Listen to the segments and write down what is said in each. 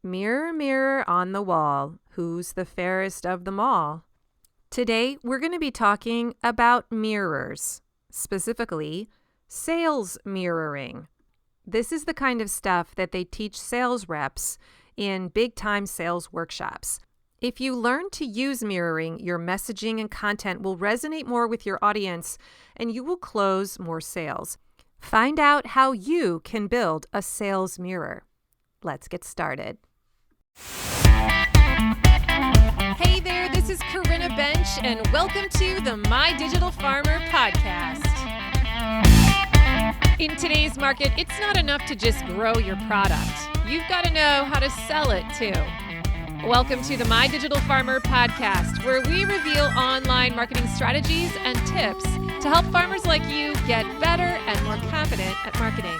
Mirror, mirror on the wall, who's the fairest of them all? Today, we're going to be talking about mirrors, specifically sales mirroring. This is the kind of stuff that they teach sales reps in big-time sales workshops. If you learn to use mirroring, your messaging and content will resonate more with your audience and you will close more sales. Find out how you can build a sales mirror. Let's get started. Hey there, this is Corinna Bench, and welcome to the My Digital Farmer podcast. In today's market, it's not enough to just grow your product. You've got to know how to sell it too. Welcome to the My Digital Farmer podcast, where we reveal online marketing strategies and tips to help farmers like you get better and more confident at marketing.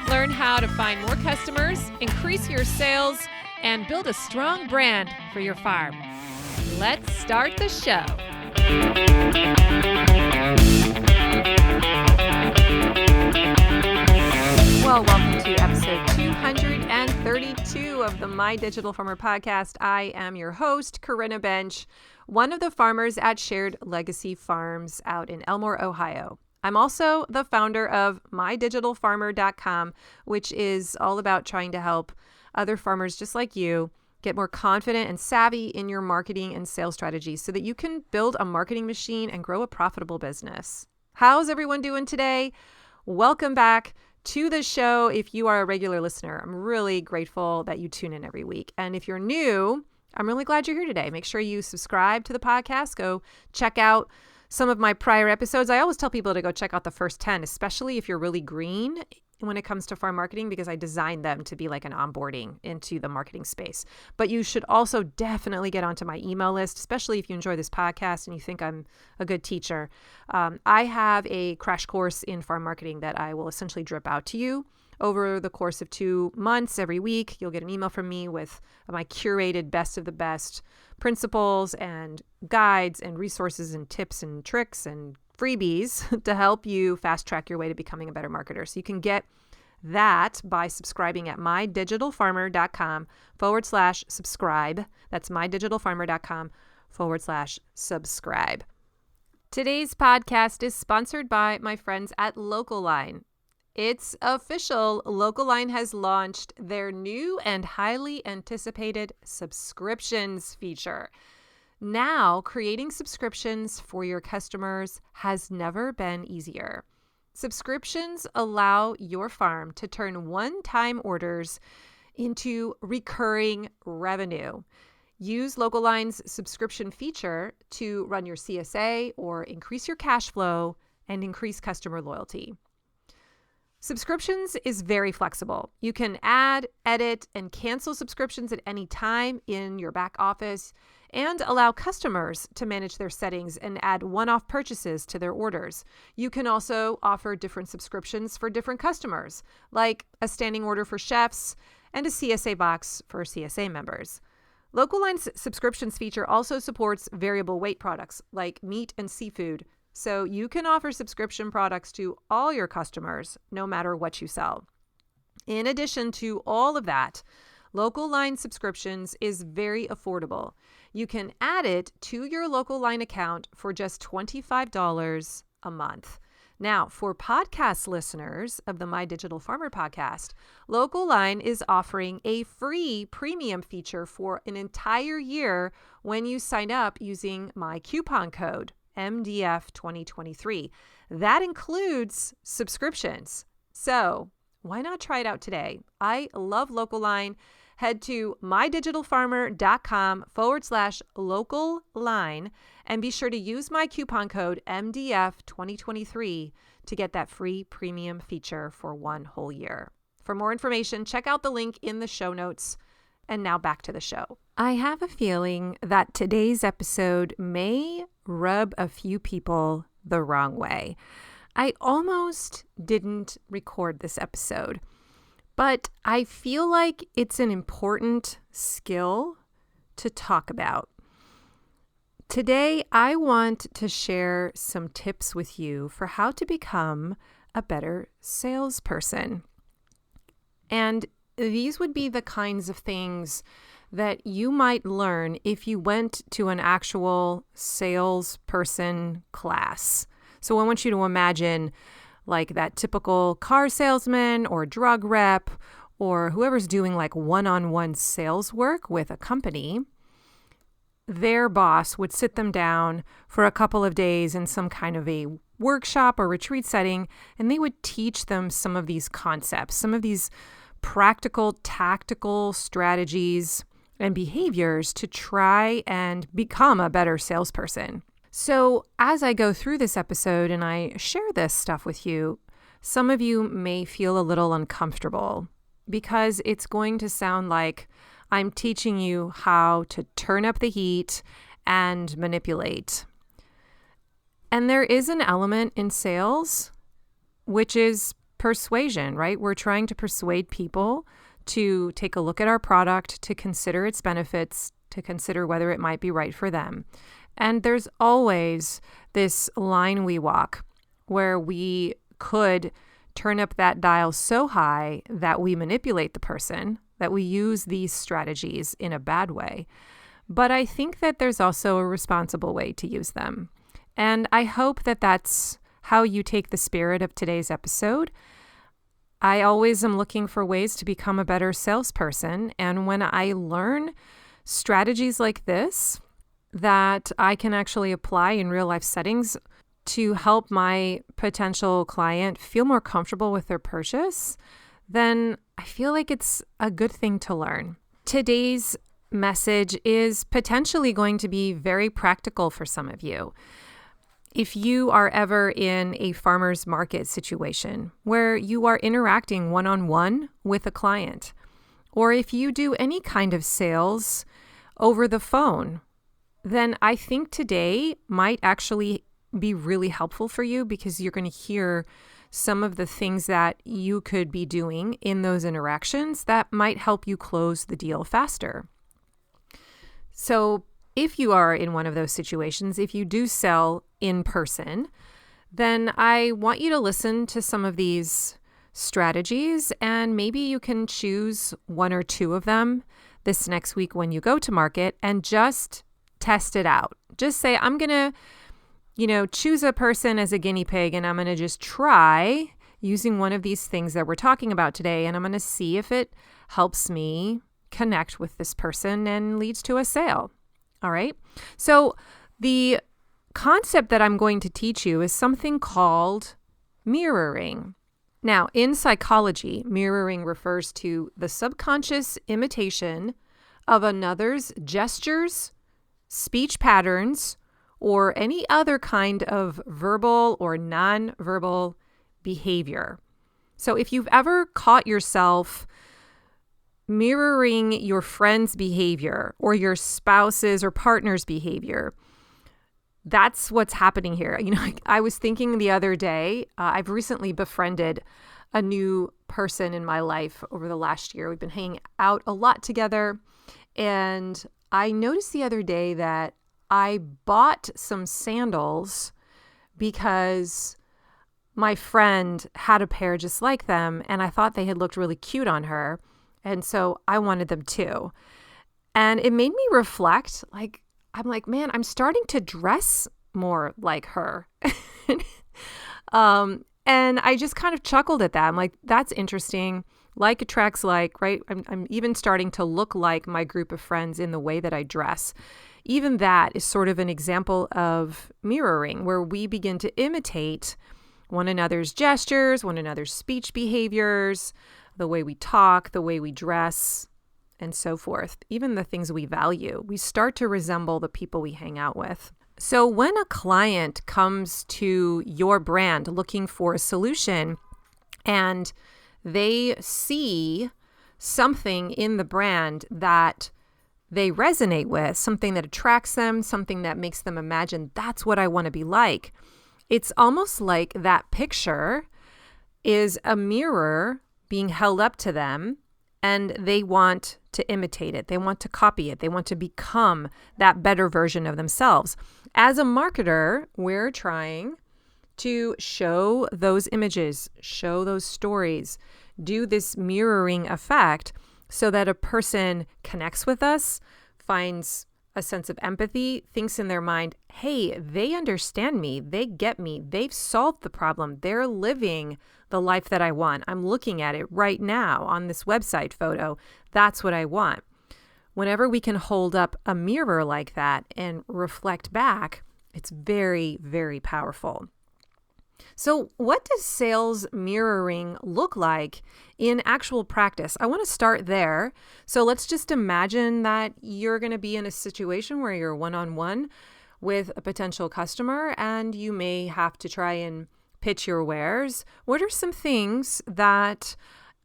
Learn how to find more customers, increase your sales, and build a strong brand for your farm. Let's start the show. Well, welcome to episode 232 of the My Digital Farmer podcast. I am your host, Corinna Bench, one of the farmers at Shared Legacy Farms out in Elmore, Ohio. I'm also the founder of MyDigitalFarmer.com, which is all about trying to help other farmers just like you get more confident and savvy in your marketing and sales strategies so that you can build a marketing machine and grow a profitable business. How's everyone doing today? Welcome back to the show. If you are a regular listener, I'm really grateful that you tune in every week. And if you're new, I'm really glad you're here today. Make sure you subscribe to the podcast. Go check out some of my prior episodes. I always tell people to go check out the first 10, especially if you're really green when it comes to farm marketing, because I designed them to be like an onboarding into the marketing space. But you should also definitely get onto my email list, especially if you enjoy this podcast and you think I'm a good teacher. I have a crash course in farm marketing that I will essentially drip out to you over the course of 2 months. Every week, you'll get an email from me with my curated best of the best principles and guides and resources and tips and tricks and freebies to help you fast track your way to becoming a better marketer. So you can get that by subscribing at mydigitalfarmer.com/subscribe. That's mydigitalfarmer.com/subscribe. Today's podcast is sponsored by my friends at LocalLine. It's official. LocalLine has launched their new and highly anticipated subscriptions feature. Now, creating subscriptions for your customers has never been easier. Subscriptions allow your farm to turn one-time orders into recurring revenue. Use LocalLine's subscription feature to run your CSA or increase your cash flow and increase customer loyalty. Subscriptions is very flexible. You can add, edit, and cancel subscriptions at any time in your back office and allow customers to manage their settings and add one-off purchases to their orders. You can also offer different subscriptions for different customers, like a standing order for chefs and a CSA box for CSA members. LocalLine's subscriptions feature also supports variable weight products like meat and seafood, so you can offer subscription products to all your customers, no matter what you sell. In addition to all of that, LocalLine subscriptions is very affordable. You can add it to your LocalLine account for just $25 a month. Now, for podcast listeners of the My Digital Farmer podcast, LocalLine is offering a free premium feature for an entire year when you sign up using my coupon code, MDF 2023. That includes subscriptions. So why not try it out today? I love LocalLine. Head to mydigitalfarmer.com/LocalLine and be sure to use my coupon code MDF 2023 to get that free premium feature for one whole year. For more information, check out the link in the show notes. And now back to the show. I have a feeling that today's episode may rub a few people the wrong way. I almost didn't record this episode, but I feel like it's an important skill to talk about. Today, I want to share some tips with you for how to become a better salesperson. And these would be the kinds of things that you might learn if you went to an actual salesperson class. So I want you to imagine like that typical car salesman or drug rep or whoever's doing like one-on-one sales work with a company. Their boss would sit them down for a couple of days in some kind of a workshop or retreat setting, and they would teach them some of these concepts, some of these practical, tactical strategies and behaviors to try and become a better salesperson. So as I go through this episode and I share this stuff with you, some of you may feel a little uncomfortable because it's going to sound like I'm teaching you how to turn up the heat and manipulate. And there is an element in sales, which is persuasion, right? We're trying to persuade people to take a look at our product, to consider its benefits, to consider whether it might be right for them. And there's always this line we walk where we could turn up that dial so high that we manipulate the person, that we use these strategies in a bad way. But I think that there's also a responsible way to use them. And I hope that that's how you take the spirit of today's episode. I always am looking for ways to become a better salesperson. And when I learn strategies like this that I can actually apply in real life settings to help my potential client feel more comfortable with their purchase, then I feel like it's a good thing to learn. Today's message is potentially going to be very practical for some of you. If you are ever in a farmer's market situation where you are interacting one-on-one with a client, or if you do any kind of sales over the phone, then I think today might actually be really helpful for you because you're going to hear some of the things that you could be doing in those interactions that might help you close the deal faster. So if you are in one of those situations, if you do sell in person, then I want you to listen to some of these strategies, and maybe you can choose one or two of them this next week when you go to market and just test it out. Just say, I'm going to, choose a person as a guinea pig, and I'm going to just try using one of these things that we're talking about today, and I'm going to see if it helps me connect with this person and leads to a sale. All right. So the concept that I'm going to teach you is something called mirroring. Now, in psychology, mirroring refers to the subconscious imitation of another's gestures, speech patterns, or any other kind of verbal or nonverbal behavior. So if you've ever caught yourself mirroring your friend's behavior or your spouse's or partner's behavior, that's what's happening here. I was thinking the other day, I've recently befriended a new person in my life over the last year. We've been hanging out a lot together, and I noticed the other day that I bought some sandals because my friend had a pair just like them, and I thought they had looked really cute on her, and so I wanted them too. And it made me reflect, I'm like, man, I'm starting to dress more like her. And I just kind of chuckled at that. I'm like, that's interesting. Like attracts like, right? I'm even starting to look like my group of friends in the way that I dress. Even that is sort of an example of mirroring, where we begin to imitate one another's gestures, one another's speech behaviors, the way we talk, the way we dress, and so forth. Even the things we value. We start to resemble the people we hang out with. So when a client comes to your brand looking for a solution and they see something in the brand that they resonate with, something that attracts them, something that makes them imagine that's what I want to be like, it's almost like that picture is a mirror being held up to them, and they want to imitate it. They want to copy it. They want to become that better version of themselves. As a marketer, we're trying to show those images, show those stories, do this mirroring effect so that a person connects with us, finds a sense of empathy, thinks in their mind, hey, they understand me, they get me, they've solved the problem, they're living the life that I want. I'm looking at it right now on this website photo. That's what I want. Whenever we can hold up a mirror like that and reflect back, it's very, very powerful. So what does sales mirroring look like in actual practice? I want to start there. So let's just imagine that you're going to be in a situation where you're one-on-one with a potential customer and you may have to try and pitch your wares. What are some things that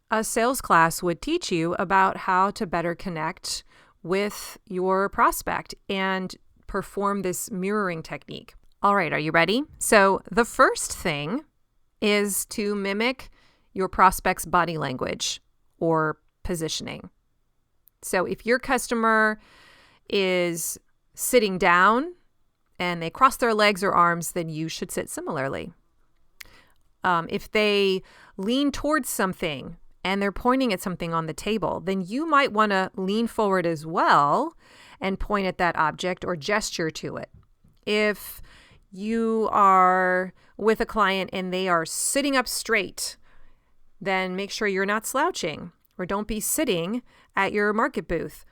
a sales class would teach you about how to better connect with your prospect and perform this mirroring technique? All right, are you ready? So the first thing is to mimic your prospect's body language or positioning. So if your customer is sitting down and they cross their legs or arms, then you should sit similarly. If they lean towards something and they're pointing at something on the table, then you might want to lean forward as well and point at that object or gesture to it. If you are with a client and they are sitting up straight, then make sure you're not slouching or don't be sitting at your market booth.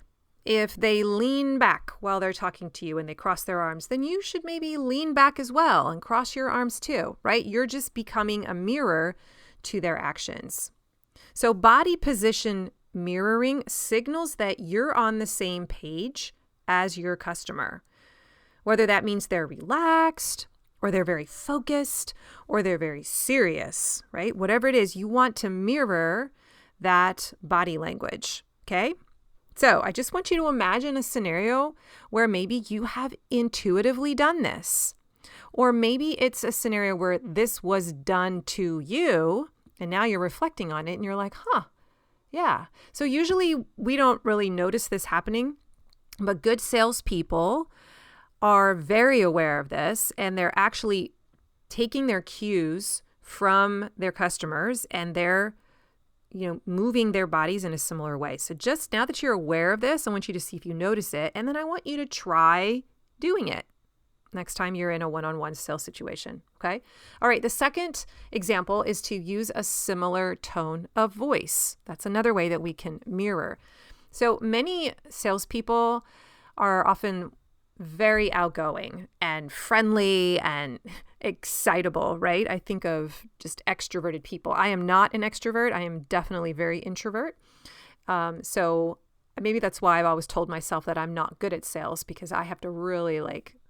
If they lean back while they're talking to you and they cross their arms, then you should maybe lean back as well and cross your arms too, right? You're just becoming a mirror to their actions. So body position mirroring signals that you're on the same page as your customer. Whether that means they're relaxed or they're very focused or they're very serious, right? Whatever it is, you want to mirror that body language, okay? So I just want you to imagine a scenario where maybe you have intuitively done this. Or maybe it's a scenario where this was done to you and now you're reflecting on it and you're like, yeah. So usually we don't really notice this happening, but good salespeople are very aware of this and they're actually taking their cues from their customers and they're moving their bodies in a similar way. So just now that you're aware of this, I want you to see if you notice it, and then I want you to try doing it next time you're in a one-on-one sales situation, okay? All right, the second example is to use a similar tone of voice. That's another way that we can mirror. So many salespeople are often very outgoing and friendly and excitable, right? I think of just extroverted people. I am not an extrovert. I am definitely very introvert. So maybe that's why I've always told myself that I'm not good at sales, because I have to really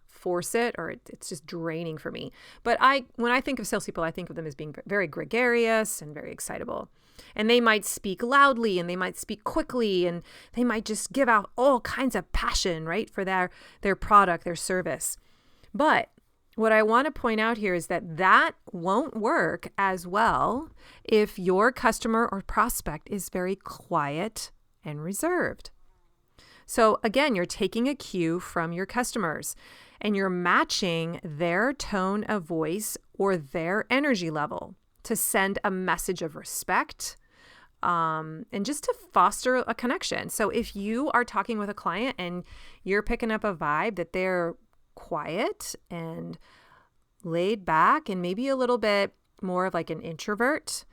force it, or it's just draining for me. But when I think of salespeople, I think of them as being very gregarious and very excitable. And they might speak loudly and they might speak quickly and they might just give out all kinds of passion, right, for their product, their service. But what I want to point out here is that won't work as well if your customer or prospect is very quiet and reserved. So again, you're taking a cue from your customers and you're matching their tone of voice or their energy level to send a message of respect and just to foster a connection. So if you are talking with a client and you're picking up a vibe that they're quiet and laid back and maybe a little bit more of an introvert,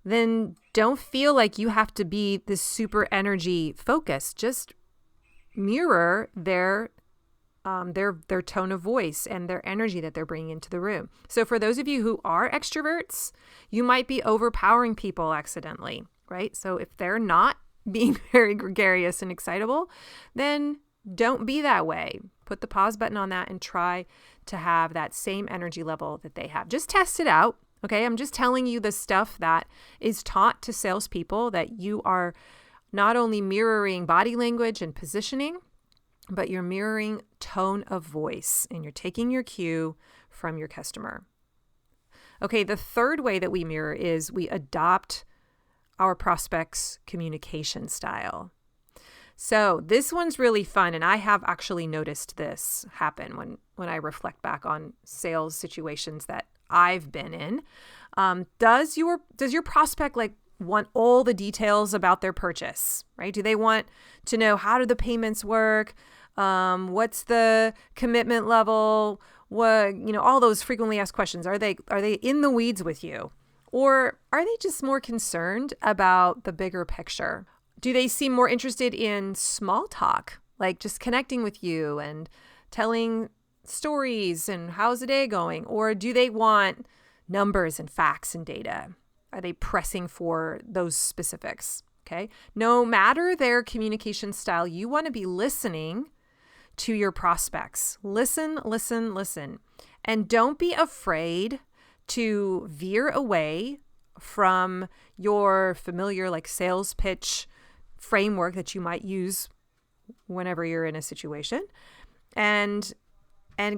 then don't feel like you have to be this super energy focused. Just mirror their tone of voice and their energy that they're bringing into the room. So for those of you who are extroverts, you might be overpowering people accidentally, right? So if they're not being very gregarious and excitable, then don't be that way. Put the pause button on that and try to have that same energy level that they have. Just test it out, okay? I'm just telling you the stuff that is taught to salespeople, that you are not only mirroring body language and positioning, but you're mirroring tone of voice and you're taking your cue from your customer. Okay, the third way that we mirror is we adopt our prospect's communication style. So this one's really fun, and I have actually noticed this happen when I reflect back on sales situations that I've been in. Does your prospect want all the details about their purchase, right? Do they want to know how do the payments work? What's the commitment level? What, all those frequently asked questions. Are they in the weeds with you? Or are they just more concerned about the bigger picture? Do they seem more interested in small talk, like just connecting with you and telling stories and how's the day going? Or do they want numbers and facts and data? Are they pressing for those specifics? Okay. No matter their communication style, you want to be listening to your prospects. Listen. And don't be afraid to veer away from your familiar sales pitch framework that you might use whenever you're in a situation, and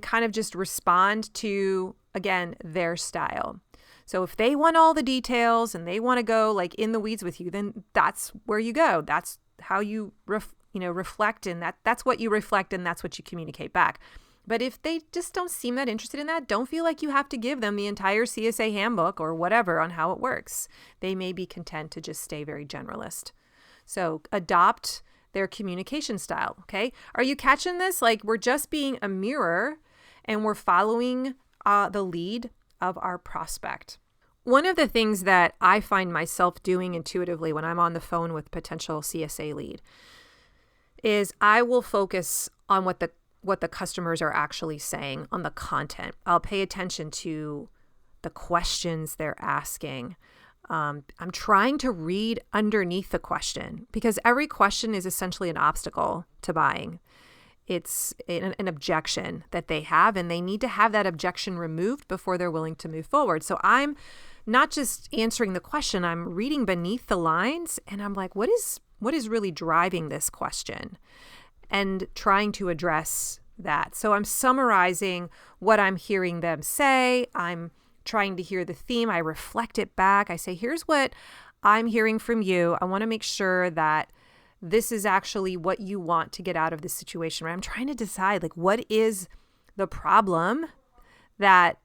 kind of just respond to, again, their style. So if they want all the details and they want to go in the weeds with you, then that's where you go. That's how you reflect, and that's what you reflect, and that's what you communicate back. But if they just don't seem that interested in that, don't feel like you have to give them the entire CSA handbook or whatever on how it works. They may be content to just stay very generalist. So adopt their communication style, okay? Are you catching this? We're just being a mirror and we're following the lead of our prospect. One of the things that I find myself doing intuitively when I'm on the phone with potential CSA lead is I will focus on what the customers are actually saying, on the content. I'll pay attention to the questions they're asking. I'm trying to read underneath the question, because every question is essentially an obstacle to buying. It's an objection that they have, and they need to have that objection removed before they're willing to move forward. So I'm not just answering the question, I'm reading beneath the lines, and I'm like, what is really driving this question? And trying to address that. So I'm summarizing what I'm hearing them say. I'm trying to hear the theme. I reflect it back. I say, here's what I'm hearing from you. I want to make sure that this is actually what you want to get out of this situation, right? I'm trying to decide what is the problem that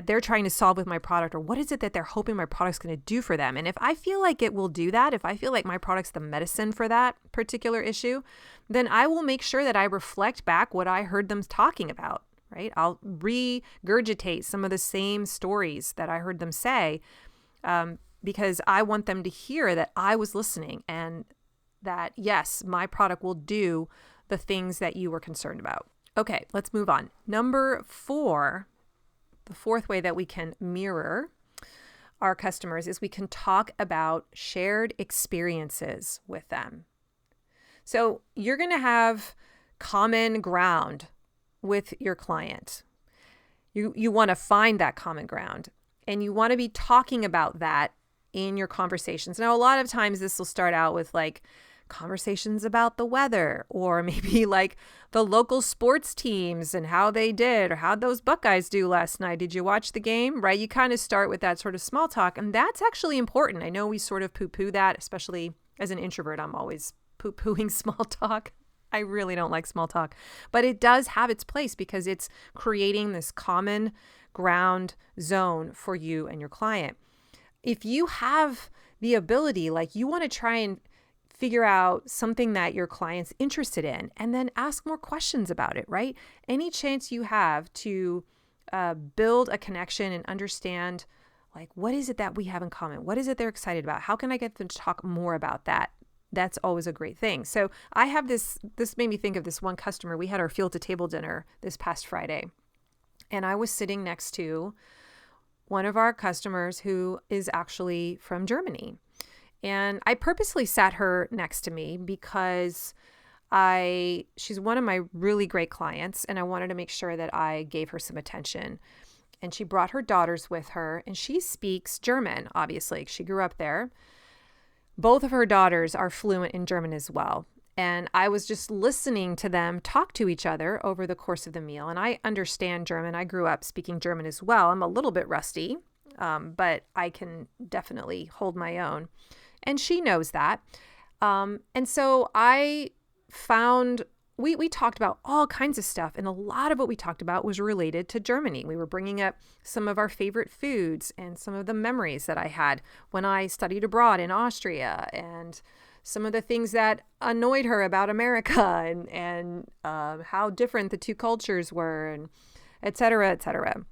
they're trying to solve with my product, or what is it that they're hoping my product's going to do for them? And if I feel like it will do that, if I feel like my product's the medicine for that particular issue, then I will make sure that I reflect back what I heard them talking about, right? I'll regurgitate some of the same stories that I heard them say, because I want them to hear that I was listening and that, yes, my product will do the things that you were concerned about. Okay, let's move on. Number 4, the fourth way that we can mirror our customers is we can talk about shared experiences with them. So you're going to have common ground with your client. You want to find that common ground, and you want to be talking about that in your conversations. Now, a lot of times this will start out with conversations about the weather, or maybe the local sports teams and how they did, or how'd those Buckeyes do last night? Did you watch the game? Right? You kind of start with that sort of small talk, and that's actually important. I know we sort of poo-poo that, especially as an introvert. I'm always poo-pooing small talk. I really don't like small talk, but it does have its place because it's creating this common ground zone for you and your client. If you have the ability, you want to try and figure out something that your client's interested in, and then ask more questions about it, right? Any chance you have to build a connection and understand, what is it that we have in common? What is it they're excited about? How can I get them to talk more about that? That's always a great thing. So I have this made me think of this one customer. We had our field to table dinner this past Friday, and I was sitting next to one of our customers who is actually from Germany. And I purposely sat her next to me because she's one of my really great clients, and I wanted to make sure that I gave her some attention. And she brought her daughters with her, and she speaks German, obviously. She grew up there. Both of her daughters are fluent in German as well. And I was just listening to them talk to each other over the course of the meal. And I understand German. I grew up speaking German as well. I'm a little bit rusty, but I can definitely hold my own. And she knows that. And so I found we talked about all kinds of stuff, and a lot of what we talked about was related to Germany. We were bringing up some of our favorite foods and some of the memories that I had when I studied abroad in Austria, and some of the things that annoyed her about America, and how different the two cultures were, and et cetera, et cetera.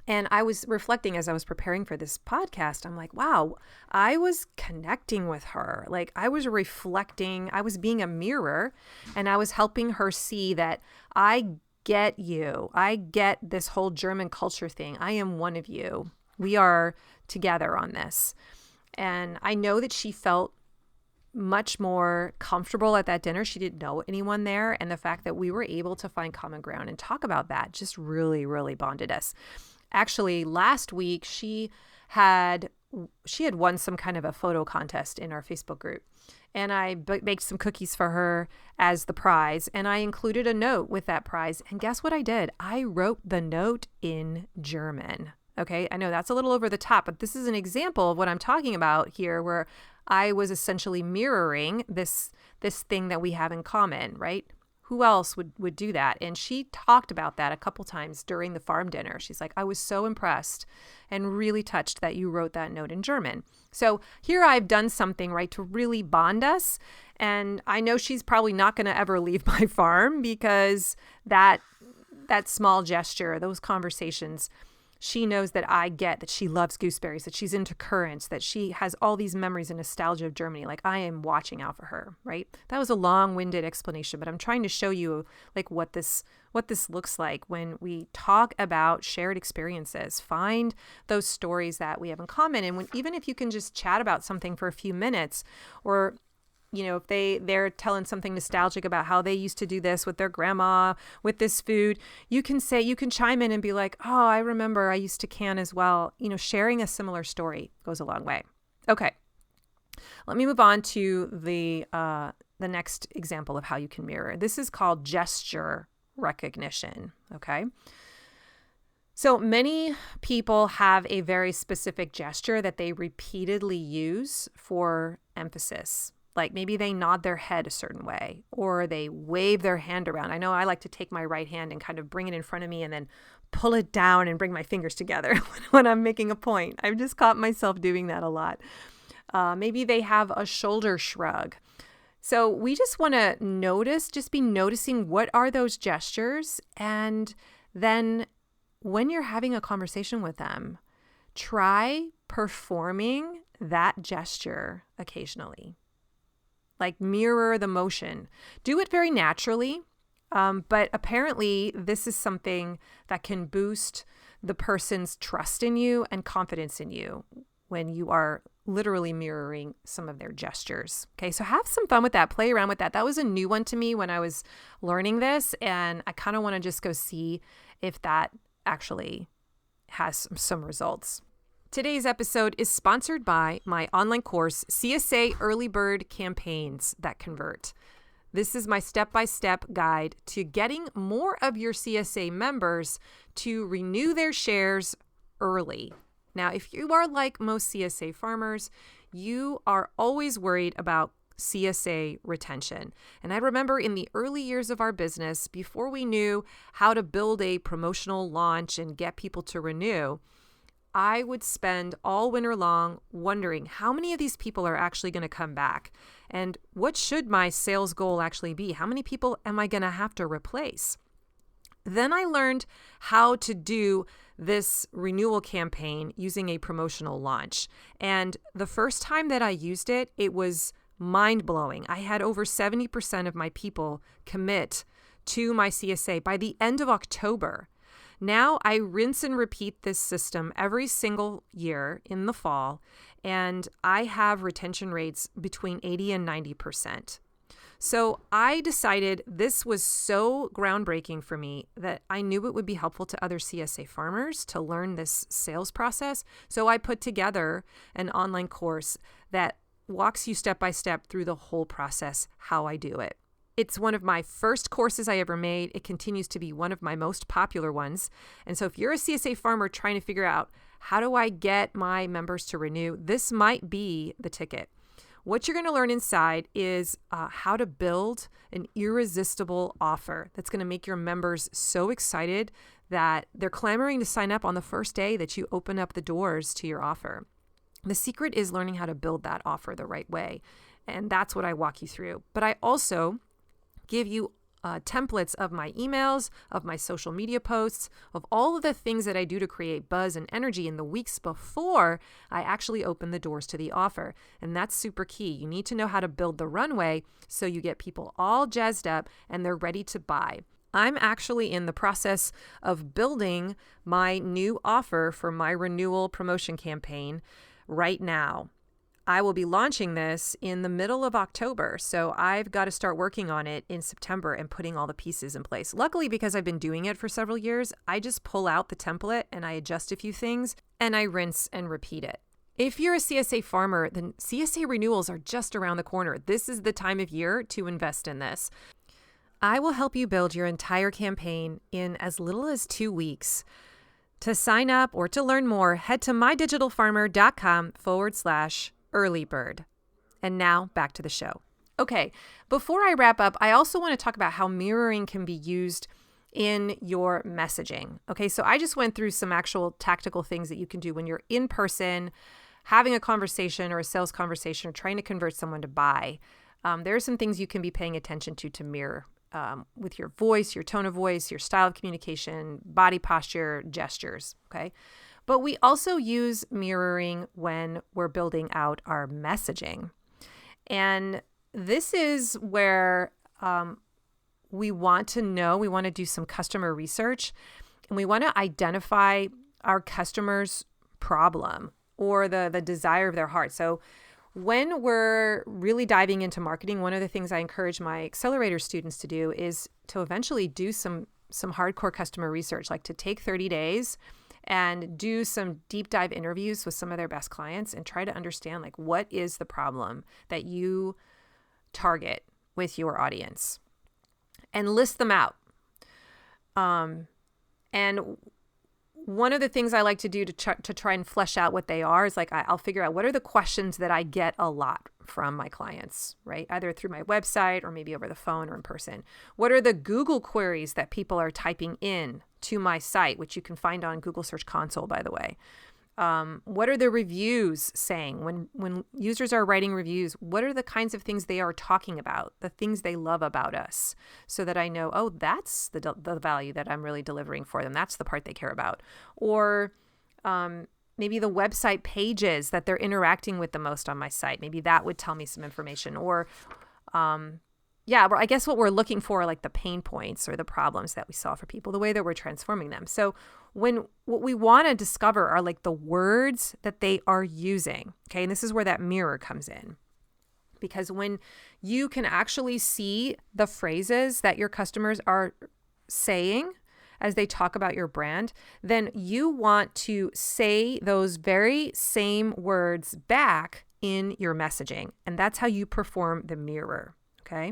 And I was reflecting as I was preparing for this podcast. I'm like, wow, I was connecting with her. Like, I was reflecting, I was being a mirror, and I was helping her see that I get you. I get this whole German culture thing. I am one of you. We are together on this. And I know that she felt much more comfortable at that dinner. She didn't know anyone there. And the fact that we were able to find common ground and talk about that just really, really bonded us. Actually, last week, she had won some kind of a photo contest in our Facebook group. And I baked some cookies for her as the prize. And I included a note with that prize. And guess what I did? I wrote the note in German. Okay, I know that's a little over the top, but this is an example of what I'm talking about here, where I was essentially mirroring this thing that we have in common, right? Who else would do that? And she talked about that a couple times during the farm dinner. She's like, I was so impressed and really touched that you wrote that note in German. So here I've done something, right, to really bond us. And I know she's probably not going to ever leave my farm, because that small gesture, those conversations, she knows that I get that she loves gooseberries, that she's into currants, that she has all these memories and nostalgia of Germany. Like, I am watching out for her, right? That was a long-winded explanation, but I'm trying to show you like what this looks like when we talk about shared experiences. Find those stories that we have in common. And even if you can just chat about something for a few minutes, or if they're telling something nostalgic about how they used to do this with their grandma, with this food, you can chime in and be like, oh, I remember I used to can as well. Sharing a similar story goes a long way. Okay. Let me move on to the next example of how you can mirror. This is called gesture recognition. Okay. So many people have a very specific gesture that they repeatedly use for emphasis. Like, maybe they nod their head a certain way, or they wave their hand around. I know I like to take my right hand and kind of bring it in front of me and then pull it down and bring my fingers together when I'm making a point. I've just caught myself doing that a lot. Maybe they have a shoulder shrug. So we just want to just be noticing what are those gestures. And then when you're having a conversation with them, try performing that gesture occasionally. Like, mirror the motion. Do it very naturally, but apparently this is something that can boost the person's trust in you and confidence in you when you are literally mirroring some of their gestures. Okay, so have some fun with that. Play around with that. That was a new one to me when I was learning this, and I kind of want to just go see if that actually has some results. Today's episode is sponsored by my online course, CSA Early Bird Campaigns That Convert. This is my step-by-step guide to getting more of your CSA members to renew their shares early. Now, if you are like most CSA farmers, you are always worried about CSA retention. And I remember in the early years of our business, before we knew how to build a promotional launch and get people to renew, I would spend all winter long wondering how many of these people are actually going to come back, and what should my sales goal actually be? How many people am I going to have to replace? Then I learned how to do this renewal campaign using a promotional launch. And the first time that I used it, it was mind-blowing. I had over 70% of my people commit to my CSA by the end of October. Now I rinse and repeat this system every single year in the fall, and I have retention rates between 80 and 90%. So I decided this was so groundbreaking for me that I knew it would be helpful to other CSA farmers to learn this sales process. So I put together an online course that walks you step by step through the whole process, how I do it. It's one of my first courses I ever made. It continues to be one of my most popular ones. And so if you're a CSA farmer trying to figure out how do I get my members to renew, this might be the ticket. What you're going to learn inside is how to build an irresistible offer that's going to make your members so excited that they're clamoring to sign up on the first day that you open up the doors to your offer. The secret is learning how to build that offer the right way. And that's what I walk you through. But I also give you templates of my emails, of my social media posts, of all of the things that I do to create buzz and energy in the weeks before I actually open the doors to the offer. And that's super key. You need to know how to build the runway so you get people all jazzed up and they're ready to buy. I'm actually in the process of building my new offer for my renewal promotion campaign right now. I will be launching this in the middle of October, so I've got to start working on it in September and putting all the pieces in place. Luckily, because I've been doing it for several years, I just pull out the template and I adjust a few things and I rinse and repeat it. If you're a CSA farmer, then CSA renewals are just around the corner. This is the time of year to invest in this. I will help you build your entire campaign in as little as 2 weeks. To sign up or to learn more, head to mydigitalfarmer.com/early bird. And now back to the show. Okay, before I wrap up, I also want to talk about how mirroring can be used in your messaging. Okay, so I just went through some actual tactical things that you can do when you're in person, having a conversation or a sales conversation or trying to convert someone to buy. There are some things you can be paying attention to mirror with your voice, your tone of voice, your style of communication, body posture, gestures. Okay. But we also use mirroring when we're building out our messaging. And this is where we want to do some customer research, and we want to identify our customer's problem or the desire of their heart. So when we're really diving into marketing, one of the things I encourage my accelerator students to do is to eventually do some hardcore customer research, like to take 30 days and do some deep dive interviews with some of their best clients and try to understand, like, what is the problem that you target with your audience, and list them out. And one of the things I like to do to try and flesh out what they are is, like, I'll figure out what are the questions that I get a lot from my clients, right? Either through my website or maybe over the phone or in person. What are the Google queries that people are typing in to my site, which you can find on Google Search Console, by the way? What are the reviews saying? When users are writing reviews, what are the kinds of things they are talking about, the things they love about us, so that I know, oh, that's the value that I'm really delivering for them. That's the part they care about. Or maybe the website pages that they're interacting with the most on my site. Maybe that would tell me some information. Or I guess what we're looking for are like the pain points or the problems that we solve for people, the way that we're transforming them. So what we want to discover are like the words that they are using. Okay. And this is where that mirror comes in, because when you can actually see the phrases that your customers are saying as they talk about your brand, then you want to say those very same words back in your messaging. And that's how you perform the mirror. Okay.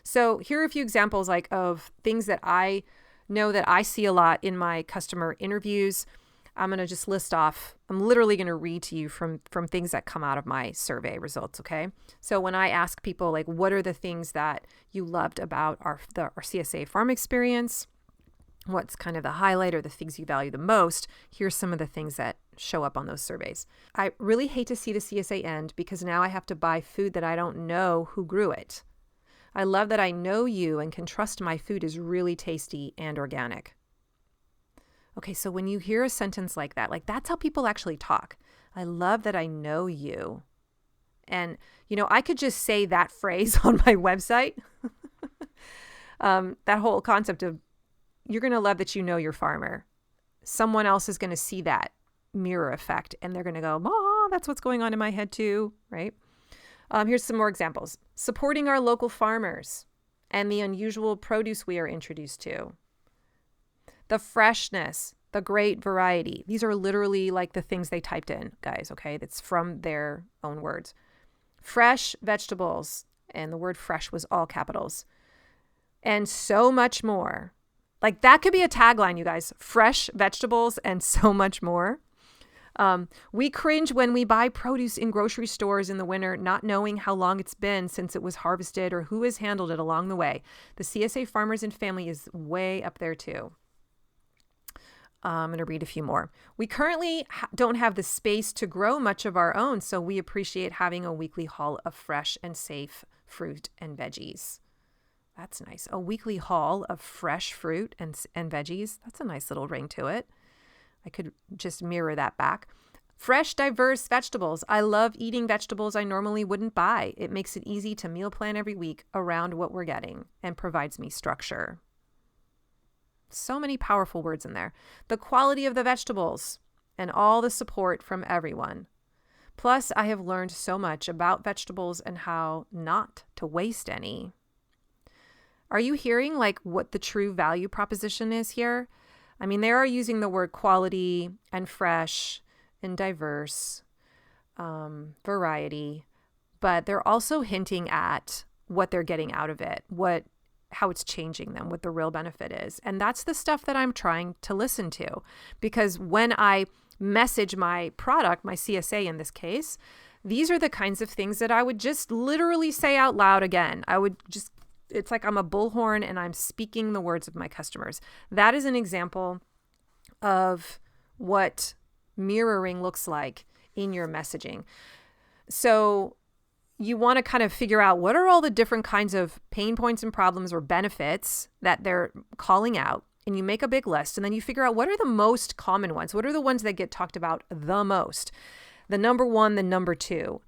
So here are a few examples of things that I know that I see a lot in my customer interviews. I'm going to just list off, I'm literally going to read to you from things that come out of my survey results. Okay. So when I ask people, like, what are the things that you loved about our CSA farm experience? What's kind of the highlight or the things you value the most? Here's some of the things that show up on those surveys. I really hate to see the CSA end because now I have to buy food that I don't know who grew it. I love that I know you and can trust my food is really tasty and organic. Okay, so when you hear a sentence like that, that's how people actually talk. I love that I know you. And, I could just say that phrase on my website. That whole concept of, you're going to love that you know your farmer. Someone else is going to see that mirror effect and they're going to go, oh, that's what's going on in my head too, right? Here's some more examples. Supporting our local farmers and the unusual produce we are introduced to. The freshness, the great variety. These are literally like the things they typed in, guys, okay? That's from their own words. Fresh vegetables, and the word fresh was all capitals. And so much more. Like, that could be a tagline, you guys. Fresh vegetables and so much more. We cringe when we buy produce in grocery stores in the winter, not knowing how long it's been since it was harvested or who has handled it along the way. The CSA Farmers and Family is way up there too. I'm going to read a few more. We currently don't have the space to grow much of our own, so we appreciate having a weekly haul of fresh and safe fruit and veggies. That's nice. A weekly haul of fresh fruit and veggies. That's a nice little ring to it. I could just mirror that back. Fresh, diverse vegetables. I love eating vegetables I normally wouldn't buy. It makes it easy to meal plan every week around what we're getting and provides me structure. So many powerful words in there. The quality of the vegetables and all the support from everyone. Plus, I have learned so much about vegetables and how not to waste any. Are you hearing like what the true value proposition is here? I mean, they are using the word quality and fresh and diverse, variety, but they're also hinting at what they're getting out of it, how it's changing them, what the real benefit is. And that's the stuff that I'm trying to listen to, because when I message my product, my CSA in this case, these are the kinds of things that I would just literally say out loud again. It's like I'm a bullhorn and I'm speaking the words of my customers. That is an example of what mirroring looks like in your messaging. So you want to kind of figure out what are all the different kinds of pain points and problems or benefits that they're calling out. And you make a big list, and then you figure out what are the most common ones. What are the ones that get talked about the most? The number one, the number two.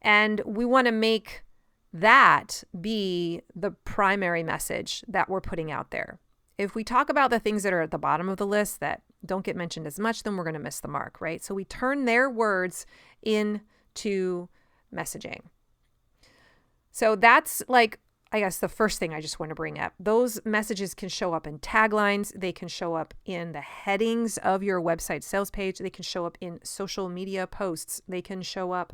And we want to make that be the primary message that we're putting out there. If we talk about the things that are at the bottom of the list that don't get mentioned as much, then we're going to miss the mark, right? So we turn their words into messaging. So that's like, I guess, the first thing I just want to bring up. Those messages can show up in taglines. They can show up in the headings of your website sales page. They can show up in social media posts. They can show up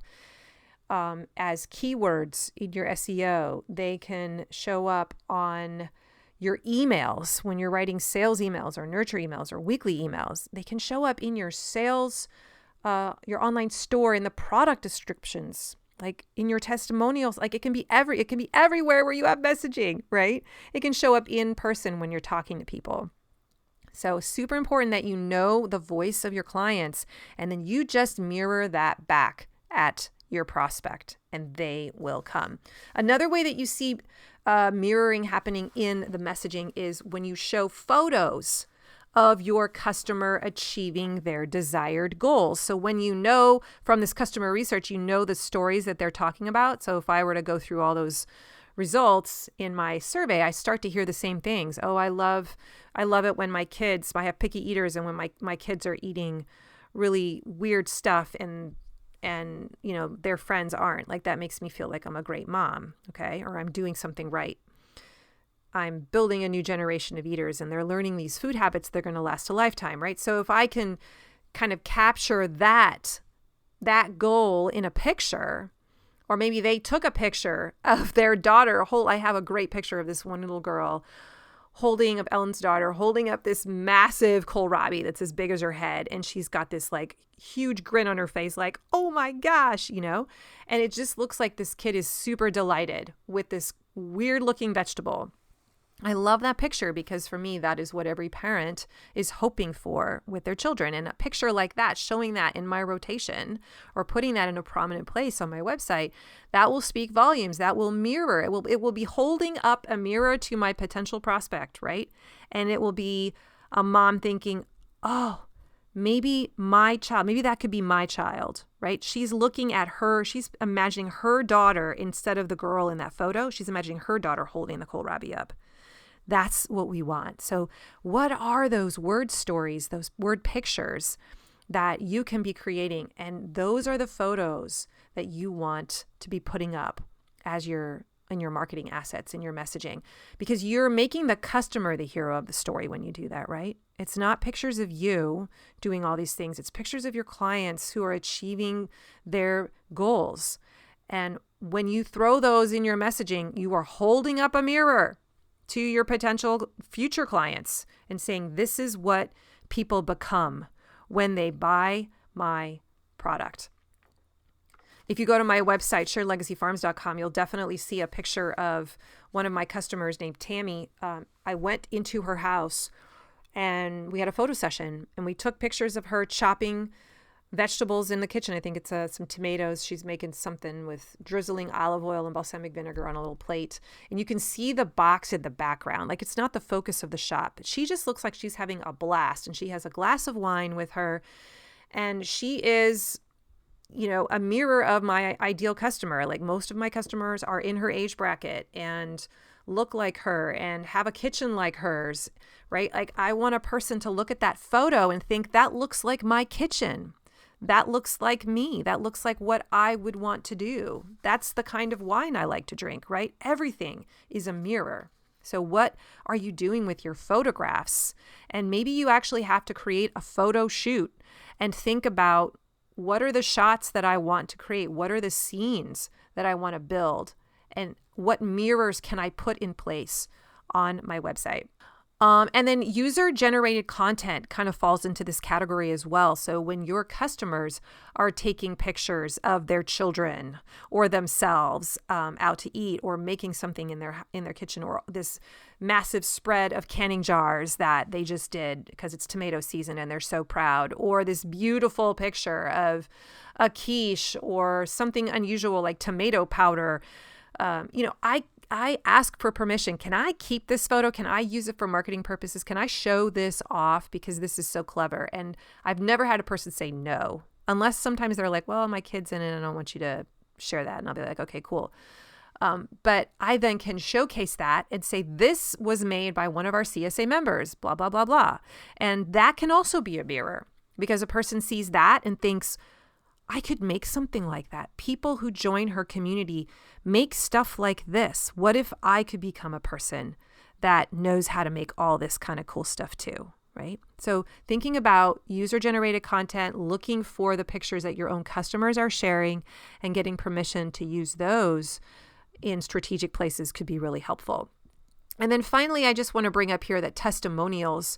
as keywords in your SEO. They can show up on your emails when you're writing sales emails or nurture emails or weekly emails. They can show up in your sales, your online store, in the product descriptions, like in your testimonials. Like it can be everywhere where you have messaging, right? It can show up in person when you're talking to people. So super important that you know the voice of your clients, and then you just mirror that back at your prospect and they will come. Another way that you see mirroring happening in the messaging is when you show photos of your customer achieving their desired goals. So when you know from this customer research, you know the stories that they're talking about. So if I were to go through all those results in my survey, I start to hear the same things. Oh, I love it when I have picky eaters, and when my kids are eating really weird stuff and you know their friends aren't. Like that makes me feel like I'm a great mom, okay? Or I'm doing something right. I'm building a new generation of eaters and they're learning these food habits that are going to last a lifetime, right? So if I can kind of capture that goal in a picture, or maybe they took a picture of their daughter. I have a great picture of this one little girl of Ellen's daughter holding up this massive kohlrabi that's as big as her head. And she's got this like huge grin on her face, like, oh my gosh, you know? And it just looks like this kid is super delighted with this weird looking vegetable. I love that picture because for me, that is what every parent is hoping for with their children. And a picture like that, showing that in my rotation or putting that in a prominent place on my website, that will speak volumes. That will mirror. It will be holding up a mirror to my potential prospect, right? And it will be a mom thinking, oh, maybe that could be my child, right? She's looking at she's imagining her daughter instead of the girl in that photo. She's imagining her daughter holding the kohlrabi up. That's what we want. So what are those word stories, those word pictures that you can be creating? And those are the photos that you want to be putting up in your marketing assets, in your messaging, because you're making the customer the hero of the story when you do that, right? It's not pictures of you doing all these things. It's pictures of your clients who are achieving their goals. And when you throw those in your messaging, you are holding up a mirror to your potential future clients and saying, this is what people become when they buy my product. If you go to my website, sharedlegacyfarms.com, you'll definitely see a picture of one of my customers named Tammy. I went into her house and we had a photo session and we took pictures of her chopping vegetables in the kitchen. I think it's some tomatoes. She's making something with drizzling olive oil and balsamic vinegar on a little plate. And you can see the box in the background. Like, it's not the focus of the shot, but she just looks like she's having a blast. And she has a glass of wine with her. And she is, a mirror of my ideal customer. Like, most of my customers are in her age bracket and look like her and have a kitchen like hers, right? Like, I want a person to look at that photo and think that looks like my kitchen. That looks like me. That looks like what I would want to do. That's the kind of wine I like to drink, right? Everything is a mirror. So what are you doing with your photographs? And maybe you actually have to create a photo shoot and think about, what are the shots that I want to create? What are the scenes that I want to build? And what mirrors can I put in place on my website? And then user-generated content kind of falls into this category as well. So when your customers are taking pictures of their children or themselves out to eat, or making something in their kitchen, or this massive spread of canning jars that they just did because it's tomato season and they're so proud, or this beautiful picture of a quiche or something unusual like tomato powder, I ask for permission. Can I keep this photo? Can I use it for marketing purposes? Can I show this off because this is so clever? And I've never had a person say no, unless sometimes they're like, well, my kid's in it and I don't want you to share that. And I'll be like, okay, cool. But I then can showcase that and say, this was made by one of our CSA members, blah, blah, blah, blah. And that can also be a mirror, because a person sees that and thinks, I could make something like that. People who join her community make stuff like this. What if I could become a person that knows how to make all this kind of cool stuff too, right? So thinking about user-generated content, looking for the pictures that your own customers are sharing and getting permission to use those in strategic places could be really helpful. And then finally, I just want to bring up here that testimonials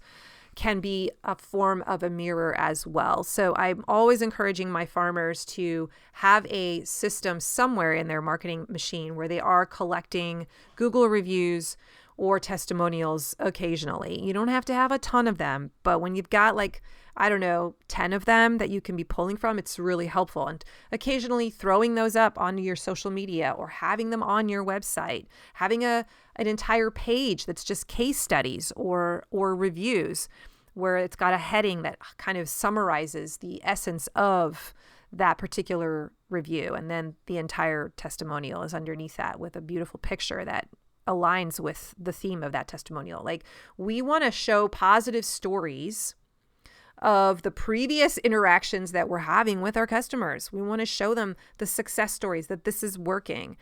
can be a form of a mirror as well. So I'm always encouraging my farmers to have a system somewhere in their marketing machine where they are collecting Google reviews or testimonials occasionally. You don't have to have a ton of them, but when you've got 10 of them that you can be pulling from, it's really helpful. And occasionally throwing those up onto your social media or having them on your website, having an entire page that's just case studies or reviews, where it's got a heading that kind of summarizes the essence of that particular review. And then the entire testimonial is underneath that with a beautiful picture that aligns with the theme of that testimonial. Like, we want to show positive stories of the previous interactions that we're having with our customers. We want to show them the success stories, that this is working.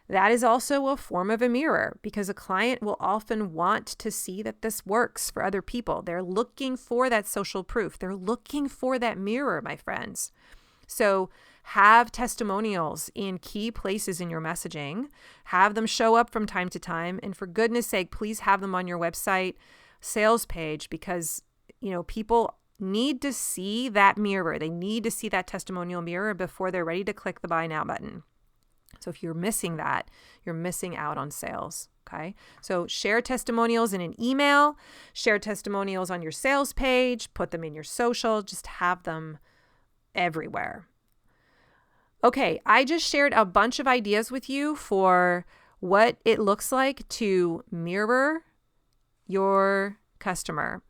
That is also a form of a mirror, because a client will often want to see that this works for other people. They're looking for that social proof. They're looking for that mirror, my friends. So have testimonials in key places in your messaging. Have them show up from time to time. And for goodness sake, please have them on your website sales page, because, people need to see that mirror. They need to see that testimonial mirror before they're ready to click the buy now button. So if you're missing that, you're missing out on sales. Okay. So share testimonials in an email, share testimonials on your sales page, put them in your social, just have them everywhere. Okay. I just shared a bunch of ideas with you for what it looks like to mirror your customer.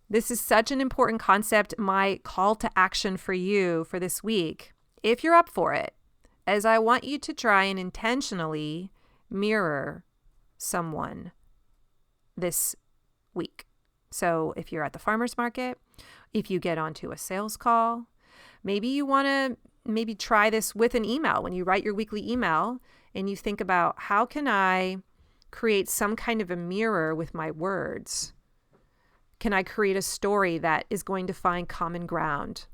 This is such an important concept. My call to action for you for this week, if you're up for it, is I want you to try and intentionally mirror someone this week. So if you're at the farmer's market, if you get onto a sales call, maybe you want to try this with an email. When you write your weekly email and you think about, how can I create some kind of a mirror with my words? Can I create a story that is going to find common ground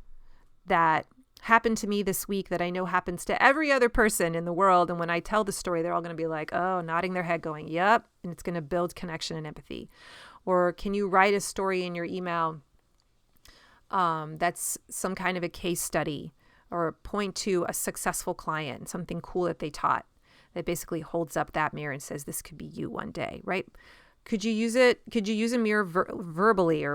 that happened to me this week that I know happens to every other person in the world? And when I tell the story, they're all going to be like, oh, nodding their head going, yep. And it's going to build connection and empathy. Or can you write a story in your email that's some kind of a case study, or point to a successful client, something cool that they taught that basically holds up that mirror and says, this could be you one day, right? Could you use it? Could you use a mirror verbally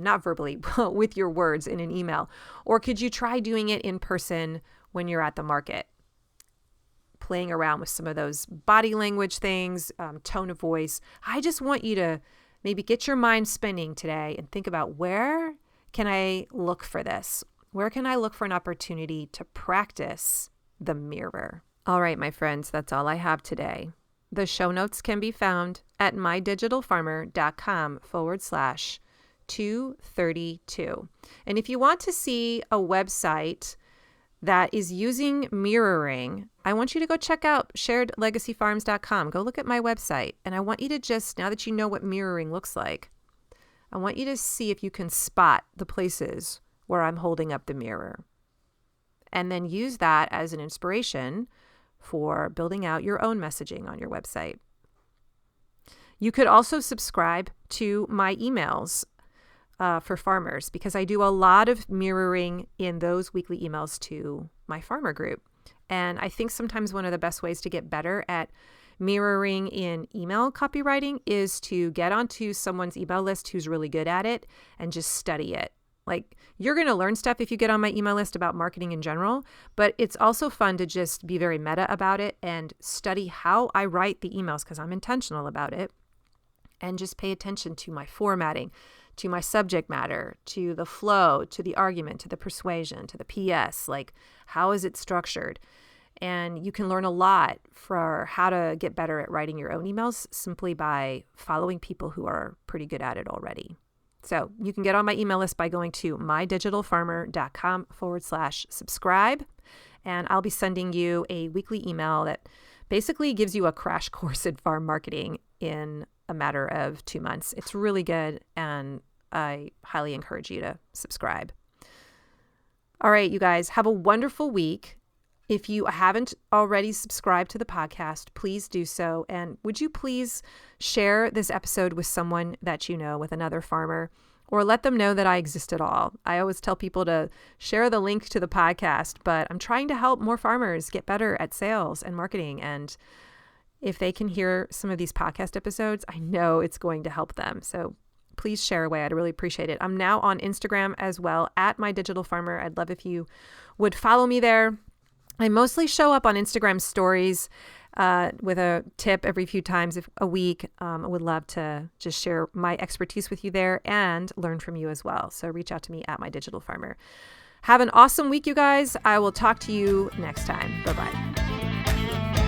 not verbally, with your words in an email? Or could you try doing it in person when you're at the market? Playing around with some of those body language things, tone of voice. I just want you to maybe get your mind spinning today and think about, where can I look for this? Where can I look for an opportunity to practice the mirror? All right, my friends, that's all I have today. The show notes can be found at mydigitalfarmer.com/232. And if you want to see a website that is using mirroring, I want you to go check out sharedlegacyfarms.com. Go look at my website. And I want you to just, now that you know what mirroring looks like, I want you to see if you can spot the places where I'm holding up the mirror. And then use that as an inspiration for building out your own messaging on your website. You could also subscribe to my emails for farmers, because I do a lot of mirroring in those weekly emails to my farmer group. And I think sometimes one of the best ways to get better at mirroring in email copywriting is to get onto someone's email list who's really good at it and just study it. Like, you're going to learn stuff if you get on my email list about marketing in general, but it's also fun to just be very meta about it and study how I write the emails, because I'm intentional about it, and just pay attention to my formatting, to my subject matter, to the flow, to the argument, to the persuasion, to the PS, like, how is it structured? And you can learn a lot for how to get better at writing your own emails simply by following people who are pretty good at it already. So you can get on my email list by going to mydigitalfarmer.com/subscribe. And I'll be sending you a weekly email that basically gives you a crash course in farm marketing in a matter of 2 months. It's really good, and I highly encourage you to subscribe. All right, you guys, have a wonderful week. If you haven't already subscribed to the podcast, please do so. And would you please share this episode with someone that you know, with another farmer, or let them know that I exist at all. I always tell people to share the link to the podcast, but I'm trying to help more farmers get better at sales and marketing. And if they can hear some of these podcast episodes, I know it's going to help them. So please share away. I'd really appreciate it. I'm now on Instagram as well, at mydigitalfarmer. I'd love if you would follow me there. I mostly show up on Instagram stories with a tip every few times a week. I would love to just share my expertise with you there and learn from you as well. So reach out to me at mydigitalfarmer. Have an awesome week, you guys. I will talk to you next time. Bye-bye.